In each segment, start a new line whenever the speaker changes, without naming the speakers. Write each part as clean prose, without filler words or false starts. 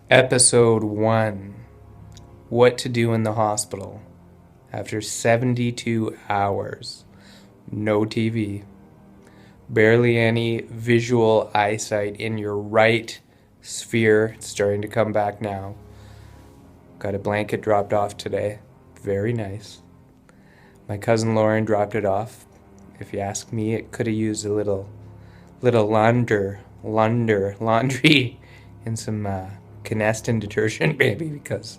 Episode 1: What to do in the hospital after 72 hours. No TV. Barely any visual eyesight in your right sphere. It's starting to come back now. Got a blanket dropped off today. Very nice. My cousin Lauren dropped it off. If you ask me, it could have used a little laundry and some Canestin detergent, maybe, because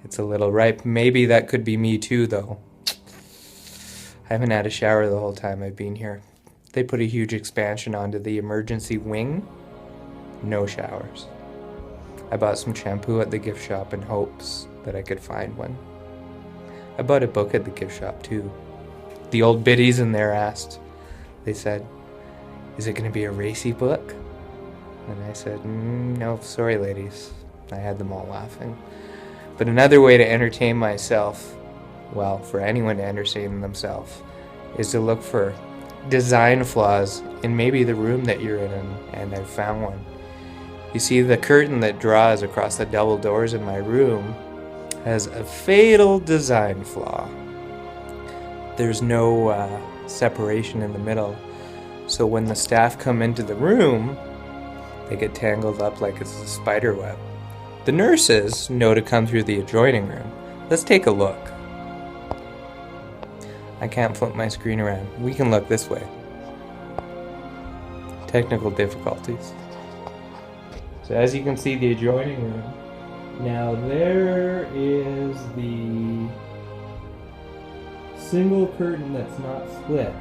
it's a little ripe. Maybe that could be me too, though. I haven't had a shower the whole time I've been here. They put a huge expansion onto the emergency wing. No showers. I bought some shampoo at the gift shop in hopes that I could find one. I bought a book at the gift shop too. The old biddies in there asked. They said, "Is it going to be a racy book?" And I said, "No, sorry ladies." I had them all laughing. But another way to entertain myself, well, for anyone to entertain themselves, is to look for design flaws in maybe the room that you're in, and I found one. You see, the curtain that draws across the double doors in my room has a fatal design flaw. There's no separation in the middle, so when the staff come into the room, they get tangled up like it's a spider web. The nurses know to come through the adjoining room. Let's take a look. I can't flip my screen around. We can look this way. Technical difficulties. So as you can see, the adjoining room. Now there is the single curtain that's not split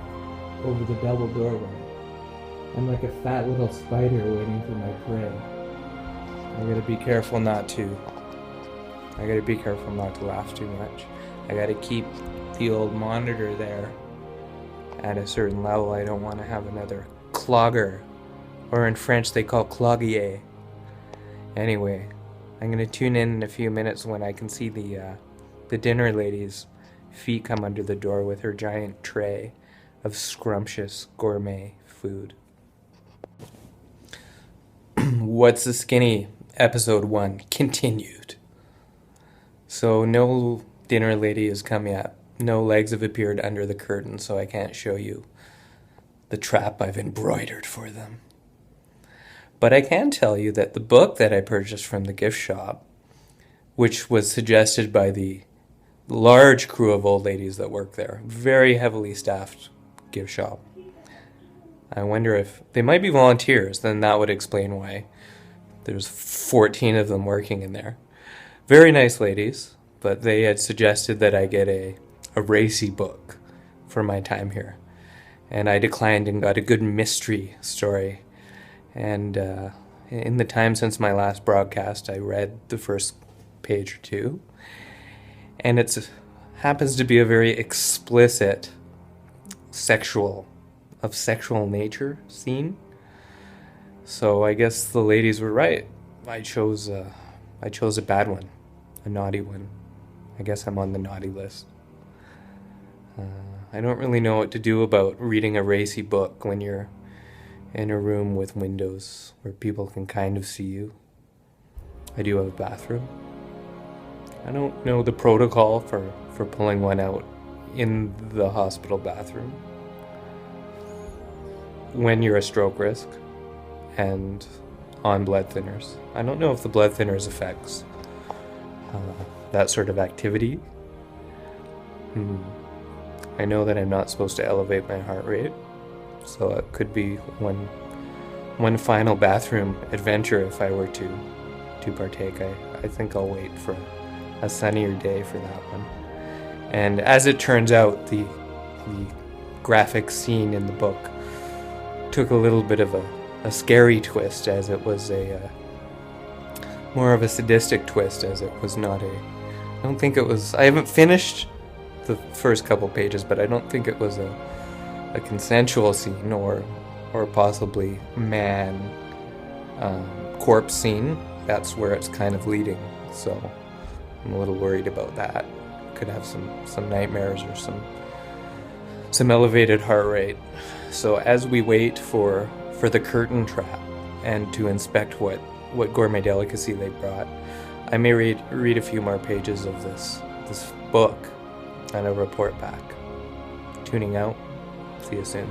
over the double doorway. I'm like a fat little spider waiting for my prey. I gotta be careful not to laugh too much. I gotta keep the old monitor there at a certain level. I don't want to have another clogger, or in French they call clogier. Anyway, I'm gonna tune in a few minutes when I can see the dinner lady's feet come under the door with her giant tray of scrumptious gourmet food. What's the Skinny? Episode 1 continued. So no dinner lady has come yet. No legs have appeared under the curtain, so I can't show you the trap I've embroidered for them. But I can tell you that the book that I purchased from the gift shop, which was suggested by the large crew of old ladies that work there, very heavily staffed gift shop. I wonder if they might be volunteers, then that would explain why there's 14 of them working in there. Very nice ladies, but they had suggested that I get a racy book for my time here. And I declined and got a good mystery story. And in the time since my last broadcast, I read the first page or two. And it happens to be a very explicit sexual nature scene. So I guess the ladies were right. I chose a bad one, a naughty one. I guess I'm on the naughty list. I don't really know what to do about reading a racy book when you're in a room with windows where people can kind of see you. I do have a bathroom. I don't know the protocol for pulling one out in the hospital bathroom when you're a stroke risk and on blood thinners. I don't know if the blood thinners affects that sort of activity. I know that I'm not supposed to elevate my heart rate, so it could be one final bathroom adventure if I were to partake. I think I'll wait for a sunnier day for that one. And as it turns out, the graphic scene in the book took a little bit of a scary twist, as it was more of a sadistic twist, as it was not I haven't finished the first couple pages, but I don't think it was a consensual scene or possibly man corpse scene. That's where it's kind of leading, so I'm a little worried about that. Could have some nightmares or some elevated heart rate. So as we wait for the curtain trap and to inspect what what gourmet delicacy they brought. I may read a few more pages of this book and a report back. Tuning out. See you soon.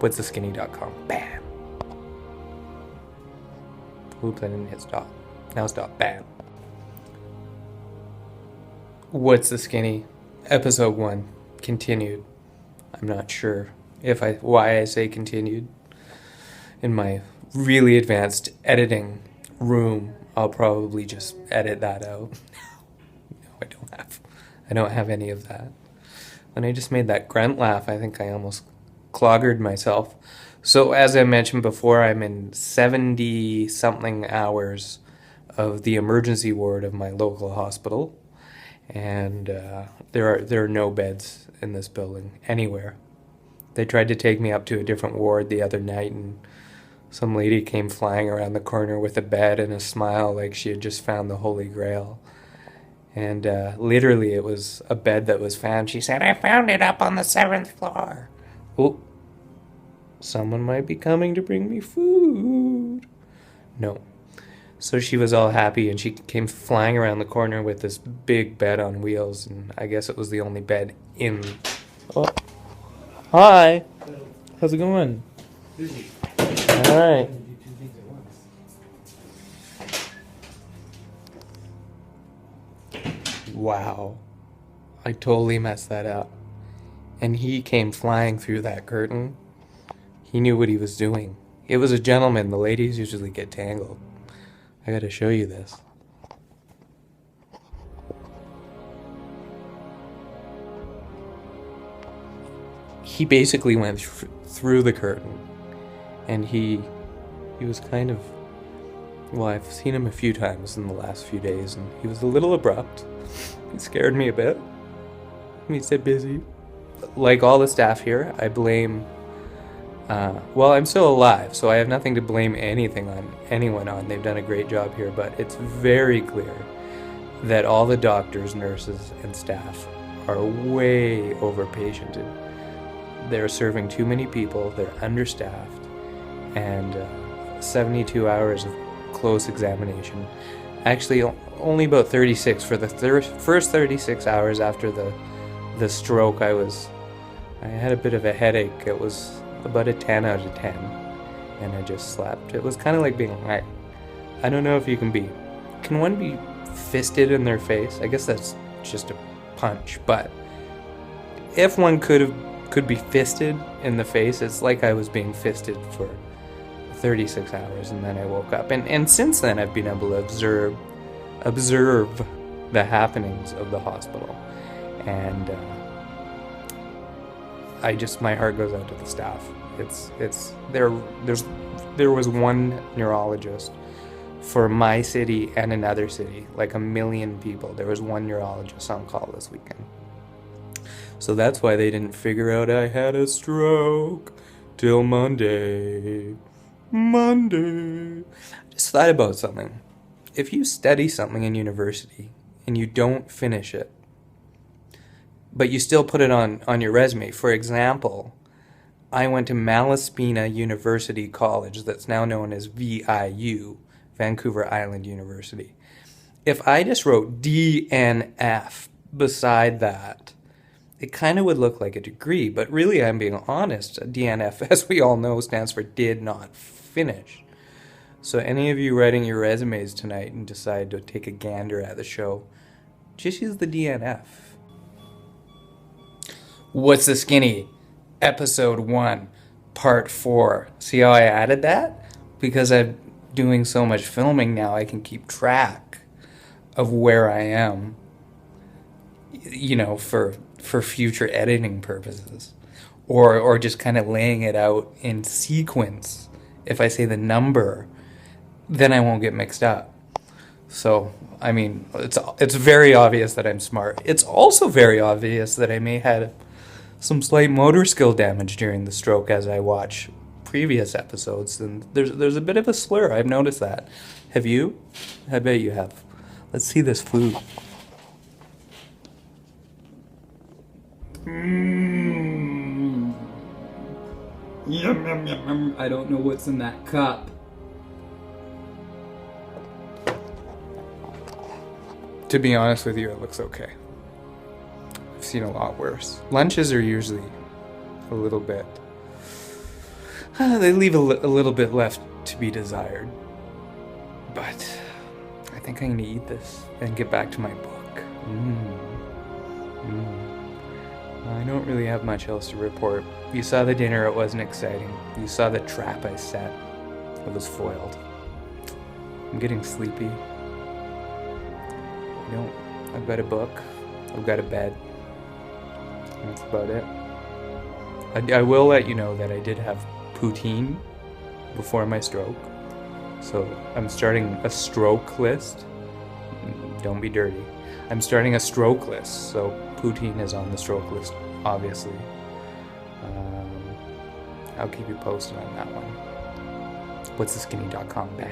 Whatstheskinny.com. Bam. Oops, I didn't hit stop. Now stop. Bam. What's the Skinny? Episode 1. Continued. I'm not sure why I say continued. In my really advanced editing room, I'll probably just edit that out. No, I don't have any of that. When I just made that grunt laugh, I think I almost cloggered myself. So as I mentioned before, I'm in 70 something hours of the emergency ward of my local hospital, and there are no beds in this building anywhere. They tried to take me up to a different ward the other night, and some lady came flying around the corner with a bed and a smile like she had just found the Holy Grail. And literally it was a bed that was found. She said, "I found it up on the 7th floor." Oh, someone might be coming to bring me food. No. So she was all happy, and she came flying around the corner with this big bed on wheels, and I guess it was the only bed in... Oh. Hi. How's it going?
Busy.
All right.
Do two things at once.
Wow. I totally messed that up. And he came flying through that curtain. He knew what he was doing. It was a gentleman. The ladies usually get tangled. I gotta show you this. He basically went through the curtain. And he was kind of... Well, I've seen him a few times in the last few days, and he was a little abrupt. He scared me a bit. He said busy. Like all the staff here, I blame... well, I'm still alive, so I have nothing to blame anyone on. They've done a great job here, but it's very clear that all the doctors, nurses, and staff are way over-patiented. They're serving too many people, they're understaffed, and 72 hours of close examination. Actually, only about 36 for the first 36 hours after the stroke. I had a bit of a headache. It was about a 10 out of 10, and I just slept. It was kind of like being like, I don't know if can one be fisted in their face? I guess that's just a punch, but if one could be fisted in the face, it's like I was being fisted for 36 hours, and then I woke up. And since then, I've been able to observe the happenings of the hospital. And my heart goes out to the staff. There was one neurologist for my city and another city, like 1 million people. There was one neurologist on call this weekend. So that's why they didn't figure out I had a stroke till Monday. I just thought about something. If you study something in university and you don't finish it, but you still put it on your resume. For example, I went to Malaspina University College, that's now known as VIU, Vancouver Island University. If I just wrote DNF beside that, it kind of would look like a degree, but really, I'm being honest, a DNF, as we all know, stands for did not finish. So any of you writing your resumes tonight and decide to take a gander at the show, just use the DNF. What's the Skinny? Episode 1, Part 4. See how I added that? Because I'm doing so much filming now, I can keep track of where I am, for future editing purposes. Or just kind of laying it out in sequence. If I say the number, then I won't get mixed up. So, I mean, it's very obvious that I'm smart. It's also very obvious that I may have some slight motor skill damage during the stroke as I watch previous episodes, and there's a bit of a slur. I've noticed that. Have you? I bet you have. Let's see this food.
Yum, yum, yum, yum. I don't know what's in that cup.
To be honest with you, it looks okay. I've seen a lot worse. Lunches are usually a little bit... they leave a little bit left to be desired. But I think I'm going to eat this and get back to my book. I don't really have much else to report. You saw the dinner, it wasn't exciting. You saw the trap I set. It was foiled. I'm getting sleepy. I've got a book. I've got a bed. That's about it. I will let you know that I did have poutine before my stroke. So I'm starting a stroke list. Don't be dirty. I'm starting a stroke list, so poutine is on the stroke list, obviously. I'll keep you posted on that one. What's the skinny.com? Bam.